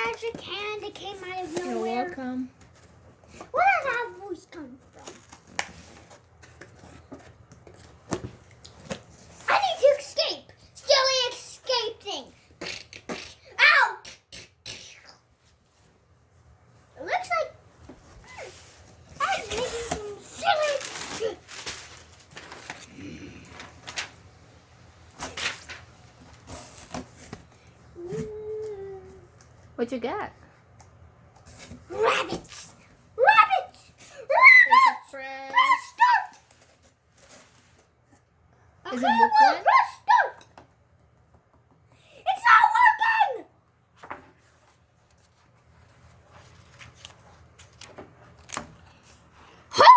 magic hand that came out of nowhere. You're welcome. Where does that voice come from? I need to escape. Silly escape thing. Ow! It looks like I'm making some silly. What you got? Rabbits! Rabbits! Rabbits! Press. Press start! Is it Okay, book well, one? press start! It's not working! Huh?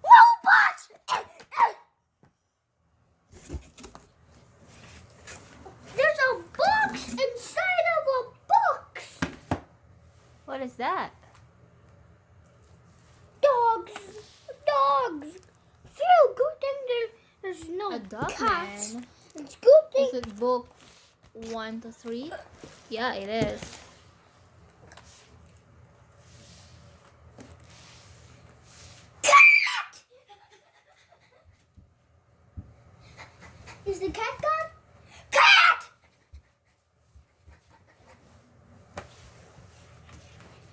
Robots! There's a box inside of a box! What is that? Dogs! Dogs! Phew, good thing there's no A dog cats. man. It's good thing. Is it book 1 to 3? Yeah, it is. Cat! Is the cat gone? Cat!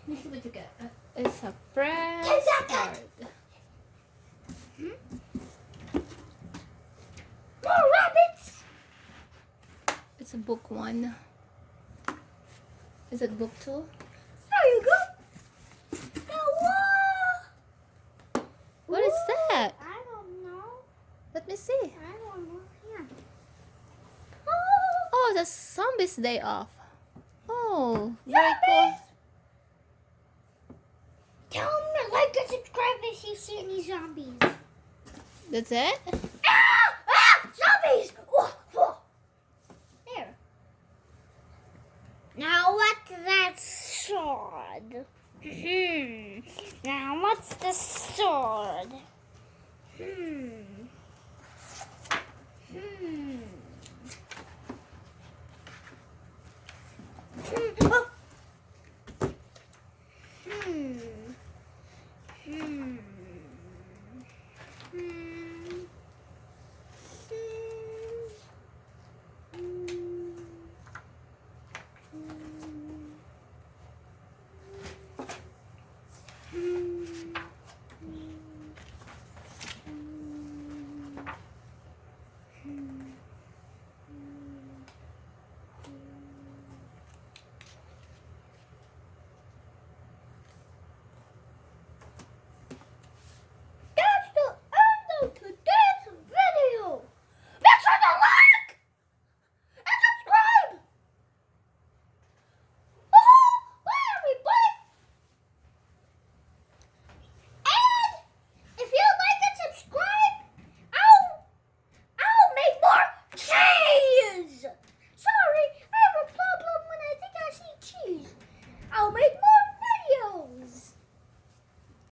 Let me see what you get. It's a press Is that start. More rabbits! It's a book 1. Is it book 2? There you go. Now, What is that? I don't know. Let me see. I don't know. Here. Oh, the Zombies Day Off. Oh, very cool. Tell them to like and subscribe if you see any zombies. That's it? Ah! Ah! Zombies! Whoa, whoa. There. Now what's that sword? Now what's the sword? Oh,